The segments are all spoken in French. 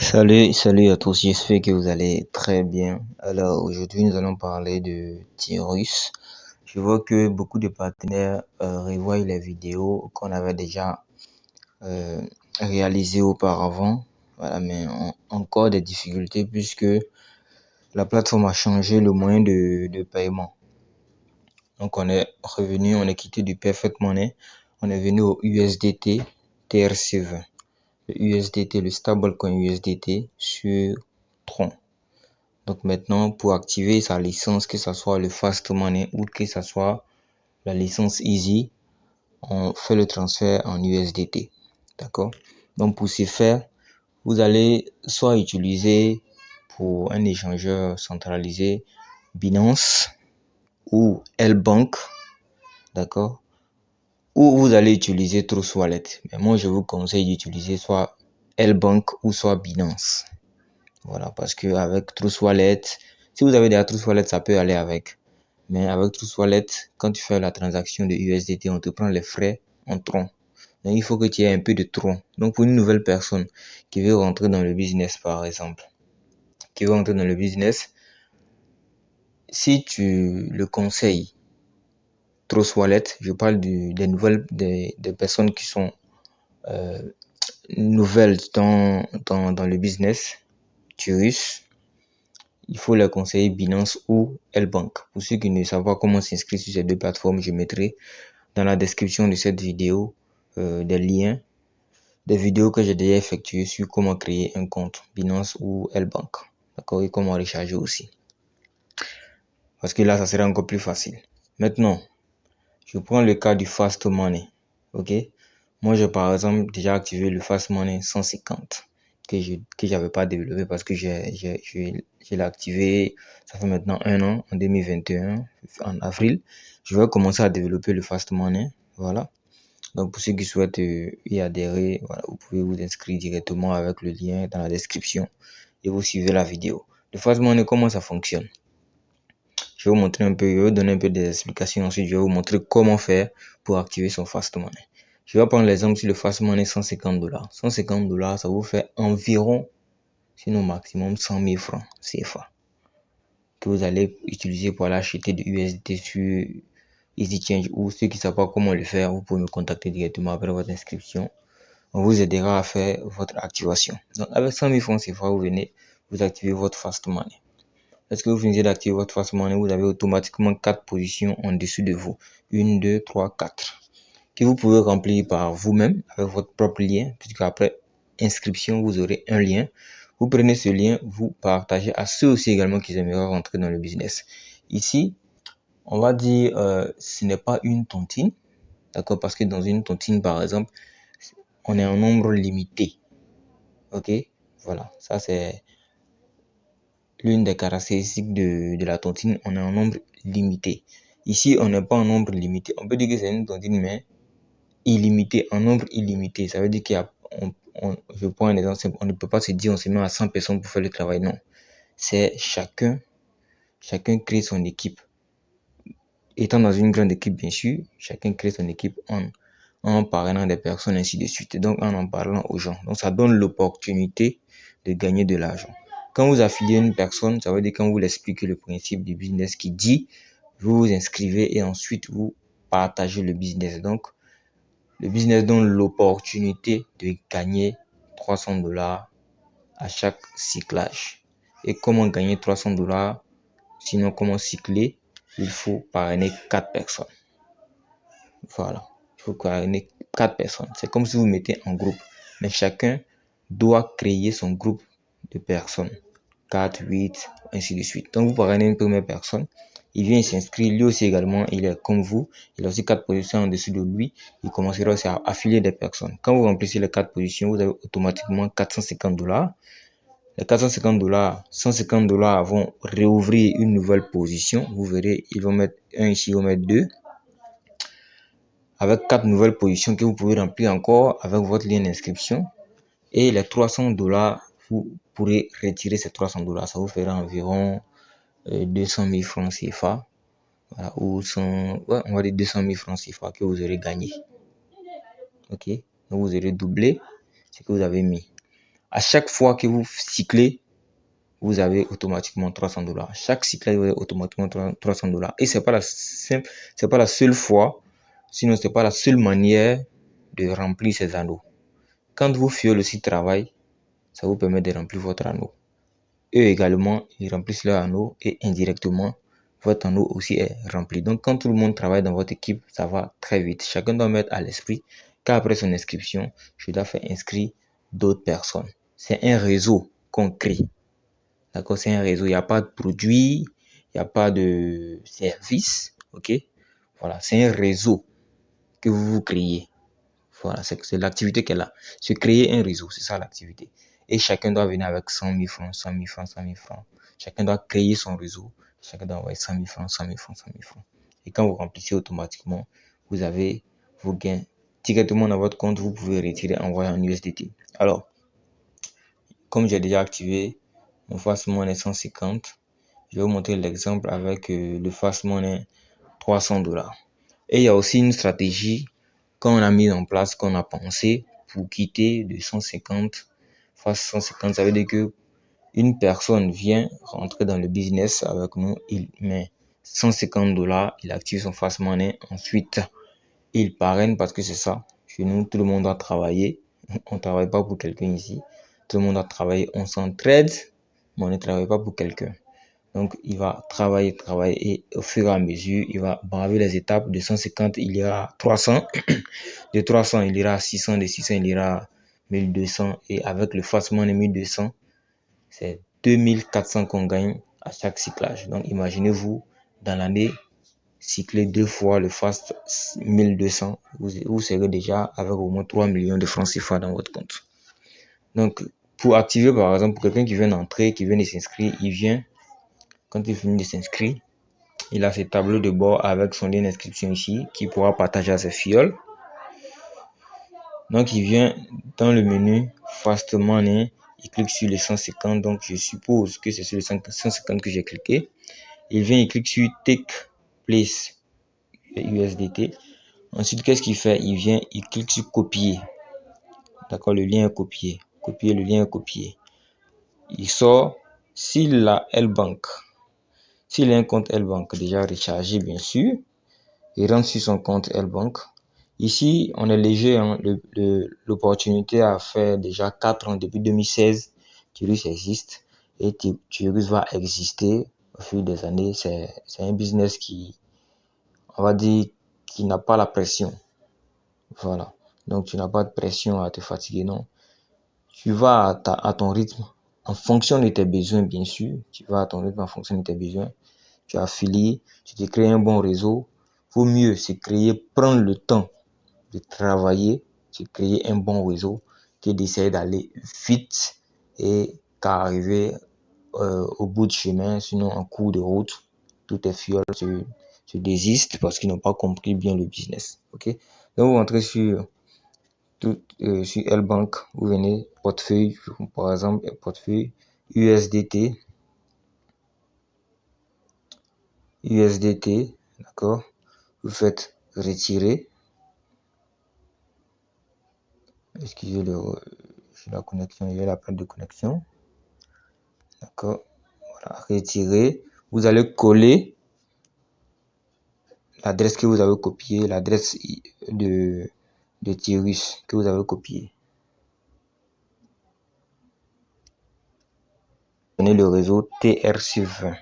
Salut à tous, j'espère que vous allez très bien. Alors aujourd'hui nous allons parler de Tyrus. Je vois que beaucoup de partenaires revoient les vidéos qu'on avait déjà euh, réalisées auparavant. Voilà, mais encore des difficultés puisque la plateforme a changé le moyen de paiement. Donc on est revenu, on est quitté du Perfect Money, on est venu au USDT TRC20. Le USDT, le stablecoin USDT sur Tron. Donc maintenant, pour activer sa licence, que ce soit le Fast Money ou que ce soit la licence Easy, on fait le transfert en USDT. D'accord? Donc pour ce faire, vous allez soit utiliser pour un échangeur centralisé Binance ou L-Bank. D'accord? Ou vous allez utiliser Trust Wallet. Mais moi, je vous conseille d'utiliser soit L-Bank ou soit Binance. Voilà, parce que avec Trust Wallet, si vous avez déjà Trust Wallet, ça peut aller avec. Mais avec Trust Wallet, quand tu fais la transaction de USDT, on te prend les frais en tronc. Donc, il faut que tu aies un peu de tronc. Donc, pour une nouvelle personne qui veut rentrer dans le business, par exemple, qui veut rentrer dans le business, si tu le conseilles, Trust Wallet, je parle des nouvelles, des personnes qui sont nouvelles dans le business, Tyrus, il faut les conseiller Binance ou L-Bank. Pour ceux qui ne savent pas comment s'inscrire sur ces deux plateformes, je mettrai dans la description de cette vidéo des liens, des vidéos que j'ai déjà effectuées sur comment créer un compte Binance ou L-Bank. D'accord? Et comment recharger aussi. Parce que là, ça serait encore plus facile. Maintenant, je prends le cas du Fast Money. Ok? Moi, j'ai par exemple déjà activé le Fast Money 150 que j'avais pas développé parce que je l'ai activé, ça fait maintenant un an, en 2021, en avril. Je vais commencer à développer le Fast Money. Voilà. Donc, pour ceux qui souhaitent y adhérer, voilà, vous pouvez vous inscrire directement avec le lien dans la description et vous suivez la vidéo. Le Fast Money, comment ça fonctionne? Je vais vous montrer un peu, je vais vous donner un peu des explications. Ensuite, je vais vous montrer comment faire pour activer son Fast Money. Je vais prendre l'exemple sur le Fast Money 150 $. 150 $, ça vous fait environ, sinon maximum 100 000 francs CFA que vous allez utiliser pour aller acheter de USDT sur EasyChange, ou ceux qui ne savent pas comment le faire, vous pouvez me contacter directement après votre inscription. On vous aidera à faire votre activation. Donc avec 100 000 francs CFA, vous venez, vous activez votre Fast Money. Lorsque vous finissez d'activer votre Fast Money, vous avez automatiquement 4 positions en dessous de vous. 1, 2, 3, 4. Que vous pouvez remplir par vous-même avec votre propre lien, puisque après inscription, vous aurez un lien. Vous prenez ce lien, vous partagez à ceux aussi également qui aimeraient rentrer dans le business. Ici, on va dire, ce n'est pas une tontine, d'accord, parce que dans une tontine, par exemple, on est en nombre limité. Ok, voilà, ça c'est l'une des caractéristiques de la tontine, on est en nombre limité. Ici, on n'est pas en nombre limité. On peut dire que c'est une tontine, mais illimité, en nombre illimité. Ça veut dire qu'il y a, je prends un exemple, on ne peut pas se dire on se met à 100 personnes pour faire le travail. Non, c'est chacun crée son équipe. Étant dans une grande équipe, bien sûr, chacun crée son équipe en parlant des personnes, ainsi de suite. Donc, en parlant aux gens. Donc, ça donne l'opportunité de gagner de l'argent. Quand vous affiliez une personne, ça veut dire quand vous l'expliquez le principe du business qui dit, vous vous inscrivez et ensuite vous partagez le business. Donc, le business donne l'opportunité de gagner 300 $ à chaque cyclage. Et comment gagner 300 $? Sinon, comment cycler? Il faut parrainer 4 personnes. Voilà. Il faut parrainer 4 personnes. C'est comme si vous mettez en groupe. Mais chacun doit créer son groupe de personnes. 4, 8, ainsi de suite. Donc, vous parrainez une première personne. Il vient s'inscrire. Lui aussi également, il est comme vous. Il a aussi 4 positions en dessous de lui. Il commencera aussi à affilier des personnes. Quand vous remplissez les 4 positions, vous avez automatiquement 450 $. Les 450 $, 150 $ vont réouvrir une nouvelle position. Vous verrez, ils vont mettre 1 ici, ils vont mettre 2. Avec 4 nouvelles positions que vous pouvez remplir encore avec votre lien d'inscription. Et les 300 $, vous pourrez retirer ces 300 $. Ça vous fera environ 200 000 francs CFA. Voilà, ou 100, ouais, on va dire 200 000 francs CFA que vous aurez gagné. Ok, donc vous aurez doublé ce que vous avez mis. À chaque fois que vous cyclez, vous avez automatiquement $300. Chaque cycle, vous avez automatiquement $300. Et c'est pas la seule fois, sinon c'est pas la seule manière de remplir ces anneaux. Quand vous fuel le site travail, ça vous permet de remplir votre anneau. Eux également, ils remplissent leur anneau et indirectement, votre anneau aussi est rempli. Donc, quand tout le monde travaille dans votre équipe, ça va très vite. Chacun doit mettre à l'esprit qu'après son inscription, je dois faire inscrire d'autres personnes. C'est un réseau qu'on crée. D'accord? C'est un réseau. Il n'y a pas de produit, il n'y a pas de service. OK? Voilà. C'est un réseau que vous créez. Voilà. C'est l'activité qu'elle a. Se créer un réseau. C'est ça l'activité. Et chacun doit venir avec 100 000 francs, 100 000 francs, 100 000 francs. Chacun doit créer son réseau. Chacun doit envoyer 100 000 francs, 100 000 francs, 100 000 francs. Et quand vous remplissez automatiquement, vous avez vos gains directement dans votre compte. Vous pouvez retirer, envoyer en USDT. Alors, comme j'ai déjà activé mon Fast Money 150, je vais vous montrer l'exemple avec le Fast Money $300. Et il y a aussi une stratégie qu'on a mise en place, qu'on a pensé pour quitter de 150 Fast 150. Ça veut dire que une personne vient rentrer dans le business avec nous, il met $150, il active son Fast Money, ensuite il parraine parce que c'est ça. Chez nous, tout le monde doit travailler. On ne travaille pas pour quelqu'un ici. Tout le monde doit travailler. On s'entraide, mais on ne travaille pas pour quelqu'un. Donc, il va travailler et au fur et à mesure, il va braver les étapes. De 150, il ira à 300. De 300, il ira à 600. De 600, il ira à 1200. Et avec le Fast Money 1200, c'est 2400 qu'on gagne à chaque cyclage. Donc, imaginez-vous, dans l'année, cycler 2 fois le Fast 1200, vous serez déjà avec au moins 3 millions de francs CFA dans votre compte. Donc, pour activer, par exemple, pour quelqu'un qui vient d'entrer, qui vient de s'inscrire, il vient. Quand il finit de s'inscrire, il a ses tableaux de bord avec son lien d'inscription ici, qu'il pourra partager à ses filles. Donc, il vient dans le menu Fast Money, il clique sur les 150. Donc, je suppose que c'est sur les 150 que j'ai cliqué. Il vient, il clique sur Take Place USDT. Ensuite, qu'est-ce qu'il fait? Il vient, il clique sur Copier. D'accord, le lien est copié. Copier, le lien est copié. Il sort, s'il a L-Bank. S'il a un compte L-Bank déjà rechargé, bien sûr, il rentre sur son compte L-Bank. Ici, on est léger. Hein, l'opportunité a fait déjà 4 ans, depuis 2016, Tirus existe. Et Tirus va exister au fil des années. C'est un business qui, on va dire, qui n'a pas la pression. Voilà. Donc, tu n'as pas de pression à te fatiguer, non. Tu vas à ton rythme, en fonction de tes besoins, bien sûr. Tu vas à ton rythme en fonction de tes besoins. Tu affilies, tu te crées un bon réseau. Vaut mieux se créer, prendre le temps de travailler, se créer un bon réseau, que d'essayer d'aller vite et qu'arriver au bout du chemin, sinon en cours de route, tous tes fioles se désistent parce qu'ils n'ont pas compris bien le business. Ok? Donc vous rentrez sur L-Bank, vous venez portefeuille, par exemple portefeuille USDT, d'accord, vous faites retirer, excusez la connexion, il y a la panne de connexion, d'accord, voilà, retirer, vous allez coller l'adresse que vous avez copiée, l'adresse de Tirus que vous avez copié. Prenez le réseau TRC20.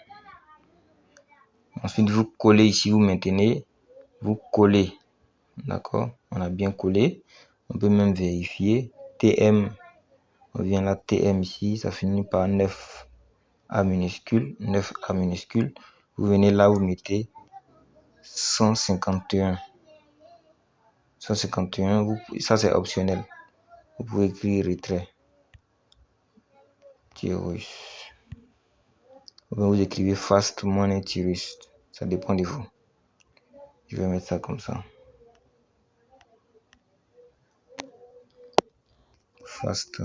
Ensuite, vous collez ici, vous maintenez, vous collez. D'accord, on a bien collé. On peut même vérifier. TM, on vient là, TM ici, ça finit par 9A minuscule, 9A minuscule. Vous venez là, vous mettez 151. 151, ça c'est optionnel. Vous pouvez écrire retrait. Tirus. Vous écrivez Fast Money Tirus. Ça dépend de vous. Je vais mettre ça comme ça. Fast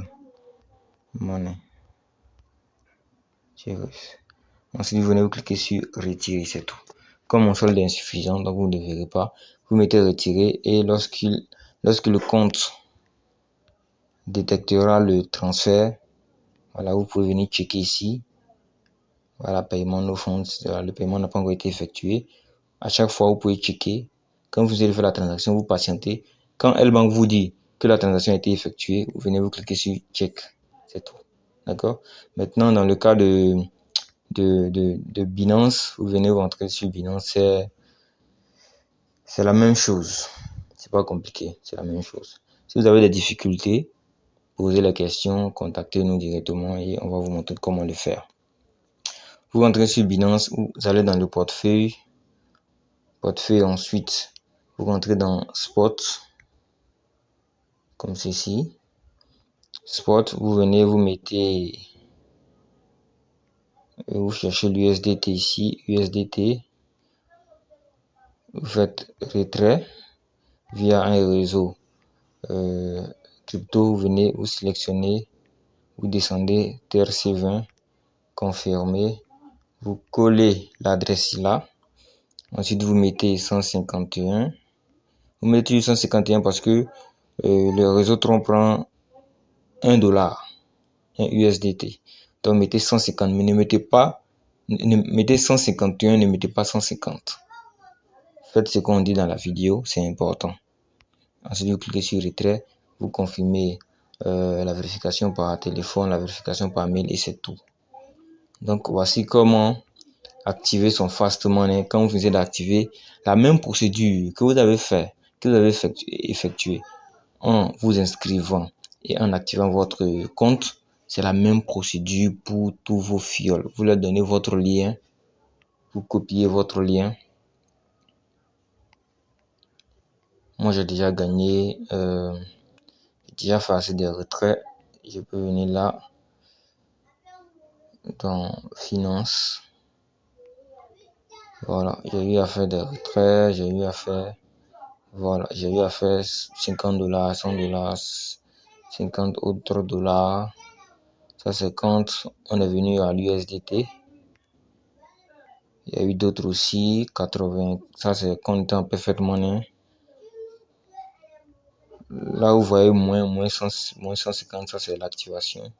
Money Tirus. Ensuite, vous venez vous cliquer sur retirer, c'est tout. Comme mon solde est insuffisant, donc vous ne verrez pas, vous mettez retirer et lorsque le compte détectera le transfert. Voilà, vous pouvez venir checker ici. Voilà, paiement no funds. Le paiement n'a pas encore été effectué. À chaque fois, vous pouvez checker. Quand vous allez faire la transaction, vous patientez. Quand L-Bank vous dit que la transaction a été effectuée, vous venez vous cliquer sur check. C'est tout. D'accord? Maintenant, dans le cas de Binance, vous venez vous rentrer sur Binance. C'est la même chose. C'est pas compliqué. C'est la même chose. Si vous avez des difficultés, posez la question, contactez-nous directement et on va vous montrer comment le faire. Vous rentrez sur Binance, vous allez dans le portefeuille. Ensuite, vous rentrez dans Spot, comme ceci. Spot, vous venez, vous mettez, vous cherchez l'USDT ici, USDT. Vous faites retrait via un réseau crypto. Vous venez, vous sélectionnez, vous descendez TRC20, confirmez, vous collez l'adresse là. Ensuite, vous mettez 151. Vous mettez 151 parce que le réseau Tron prend $1, un USDT. Donc, mettez 150, mais ne mettez pas, mettez 151, ne mettez pas 150. Faites ce qu'on dit dans la vidéo, c'est important. Ensuite, vous cliquez sur retrait, vous confirmez la vérification par téléphone, la vérification par mail et c'est tout. Donc, voici comment activer son Fast Money. Quand vous venez d'activer la même procédure que vous avez fait, que vous avez effectué en vous inscrivant et en activant votre compte, c'est la même procédure pour tous vos fioles. Vous leur donnez votre lien, vous copiez votre lien. Moi, j'ai déjà gagné, j'ai déjà fait assez de retraits. Je peux venir là dans Finance. Voilà, j'ai eu à faire des retraits, j'ai eu à faire, voilà, j'ai eu à faire $50, $100, 50 autres dollars. Ça, c'est quand on est venu à l'USDT. Il y a eu d'autres aussi, 80. Ça, c'est quand on était en perfect money. Là, vous voyez moins 150, ça, c'est l'activation.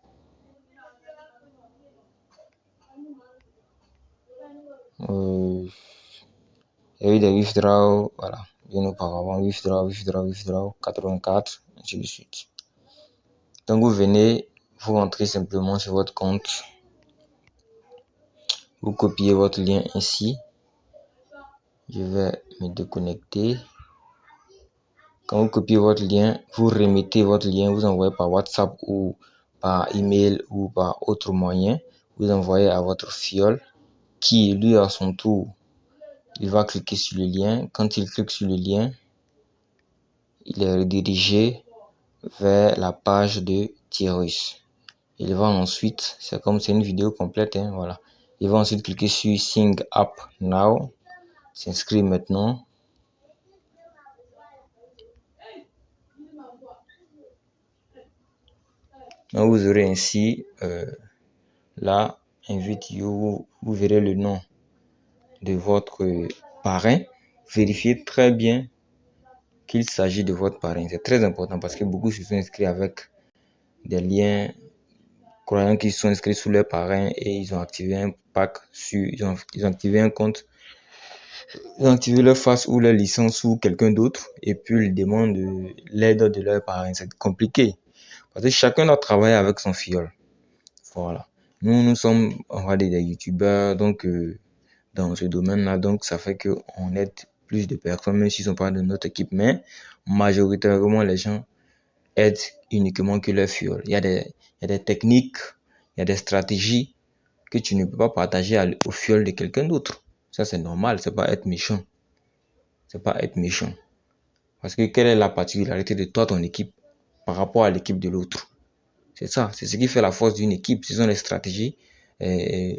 Il y a eu des withdrawals, voilà, bien auparavant, withdraw, 84, ainsi de suite. Donc, vous venez, vous rentrez simplement sur votre compte. Vous copiez votre lien ici. Je vais me déconnecter. Quand vous copiez votre lien, vous remettez votre lien, vous envoyez par WhatsApp ou par email ou par autre moyen. Vous envoyez à votre fiole qui, lui, à son tour, il va cliquer sur le lien. Quand il clique sur le lien, il est redirigé vers la page de Tirus. Il va ensuite, c'est comme c'est une vidéo complète, hein, voilà. Il va ensuite cliquer sur Sign Up Now, s'inscrire maintenant. Donc vous aurez ainsi là, invite you, vous verrez le nom de votre parrain. Vérifiez très bien qu'il s'agit de votre parrain. C'est très important parce que beaucoup se sont inscrits avec des liens croyant qu'ils sont inscrits sous leur parrain et ils ont activé un pack ils ont activé un compte, ils ont activé leur face ou leur licence ou quelqu'un d'autre et puis ils demandent l'aide de leur parrain. C'est compliqué parce que chacun doit travailler avec son fiole. Voilà. Nous sommes, on va dire, des youtubeurs, donc dans ce domaine-là, donc ça fait qu'on aide plus de personnes, même s'ils ne sont pas de notre équipe, mais majoritairement les gens aident uniquement que leur fiole. Il y a des techniques, il y a des stratégies que tu ne peux pas partager au fiole de quelqu'un d'autre. Ça, c'est normal, c'est pas être méchant. C'est pas être méchant. Parce que quelle est la particularité de toi, ton équipe, par rapport à l'équipe de l'autre? C'est ça, c'est ce qui fait la force d'une équipe. Ce sont les stratégies,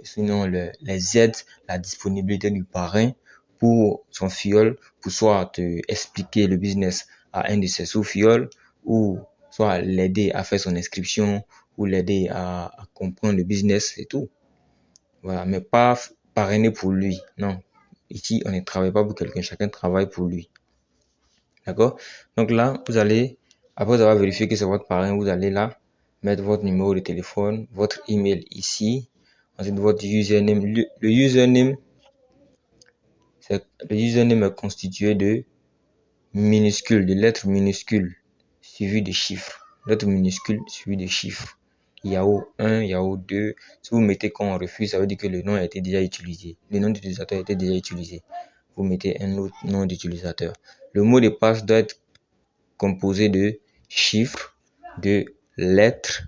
sinon les aides, la disponibilité du parrain pour son fiole, pour soit te expliquer le business à un de ses sous-fioles, ou soit l'aider à faire son inscription, ou l'aider à comprendre le business et tout. Voilà, mais pas parrainer pour lui. Non, ici, on ne travaille pas pour quelqu'un, chacun travaille pour lui. D'accord? Donc là, vous allez Après avoir vérifié que c'est votre parrain, vous allez là mettre votre numéro de téléphone, votre email ici, ensuite votre username. Le username est constitué de minuscules, de lettres minuscules suivies de chiffres. Lettres minuscules suivies de chiffres. Yahoo 1, Yahoo 2. Si vous mettez qu'on refuse, ça veut dire que le nom a été déjà utilisé. Le nom d'utilisateur a été déjà utilisé. Vous mettez un autre nom d'utilisateur. Le mot de passe doit être composé de chiffres, de lettres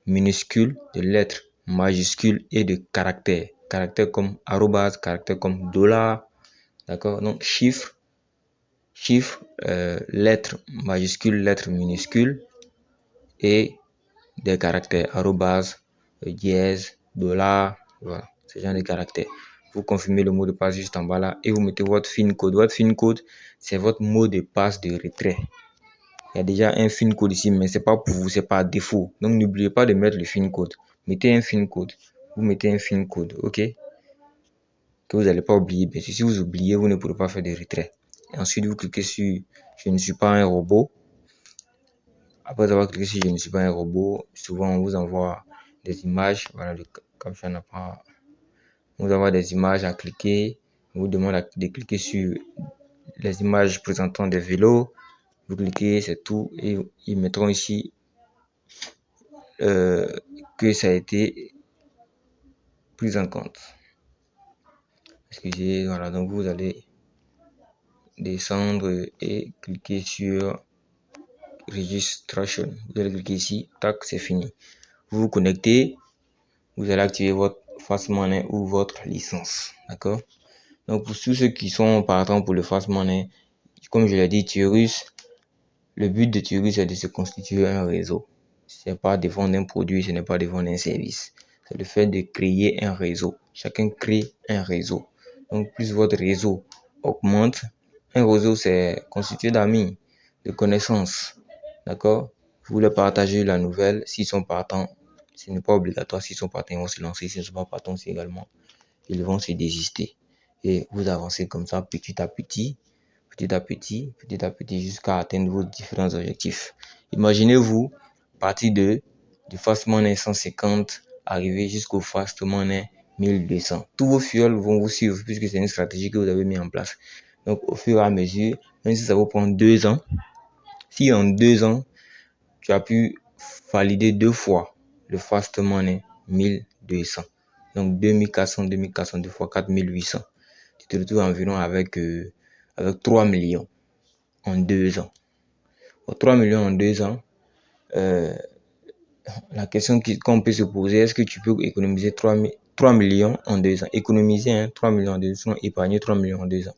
minuscules, de lettres majuscules et de caractères. Caractères comme arrobase, caractères comme dollar. D'accord? Donc, chiffres, lettres majuscules, lettres minuscules et des caractères, arrobase, dièse, dollar, voilà, ce genre de caractères. Vous confirmez le mot de passe juste en bas là et vous mettez votre FIN code. Votre FIN code, c'est votre mot de passe de retrait. Il y a déjà un FIN code ici, mais c'est pas pour vous, c'est par défaut. Donc n'oubliez pas de mettre le FIN code. Mettez un FIN code. Vous mettez un FIN code, ok? Que vous n'allez pas oublier. Bien sûr, si vous oubliez, vous ne pourrez pas faire de retrait. Et ensuite, vous cliquez sur Je ne suis pas un robot. Après avoir cliqué sur Je ne suis pas un robot, souvent on vous envoie des images. Voilà, le captcha n'a pas. On vous envoie des images à cliquer. On vous demande de cliquer sur les images présentant des vélos. Vous cliquez, c'est tout. Et ils mettront ici que ça a été pris en compte. Excusez, voilà, donc vous allez descendre et cliquer sur Registration. Vous allez cliquer ici, tac, c'est fini. Vous vous connectez, vous allez activer votre Fast Money ou votre licence, d'accord? Donc pour tous ceux qui sont partants pour le Fast Money, comme je l'ai dit, Tirus, le but de Tirus c'est de se constituer un réseau. Ce n'est pas de vendre un produit, ce n'est pas de vendre un service. C'est le fait de créer un réseau. Chacun crée un réseau. Donc plus votre réseau augmente, un réseau c'est constitué d'amis, de connaissances. D'accord? Vous leur partagez la nouvelle. S'ils sont partants, ce n'est pas obligatoire. S'ils sont partants, ils vont se lancer. S'ils ne sont pas partants, c'est également, ils vont se désister. Et vous avancez comme ça, petit à petit, jusqu'à atteindre vos différents objectifs. Imaginez-vous partir du Fast Money 150, arriver jusqu'au Fast Money 1200. Tous vos fioles vont vous suivre puisque c'est une stratégie que vous avez mis en place. Donc, au fur et à mesure, même si ça vous prend 2 ans, si en 2 ans, tu as pu valider 2 fois le Fast Money 1200, donc 2400, 2 fois 4800, tu te retrouves environ avec 3 millions en 2 ans. 3 millions en 2 ans, la question qu'on peut se poser, est-ce que tu peux économiser 3 millions en 2 ans? Économiser 3 millions en 2 ans, épargner 3 millions en 2 ans.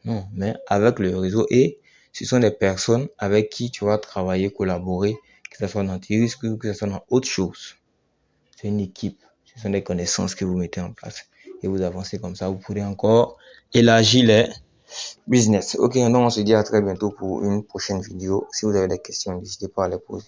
Non, mais avec le réseau, et ce sont des personnes avec qui tu vas travailler, collaborer, que ce soit dans tes risques, que ce soit dans autre chose. C'est une équipe, ce sont des connaissances que vous mettez en place et vous avancez comme ça. Vous pourrez encore élargir les business. Ok, donc on se dit à très bientôt pour une prochaine vidéo. Si vous avez des questions, n'hésitez pas à les poser.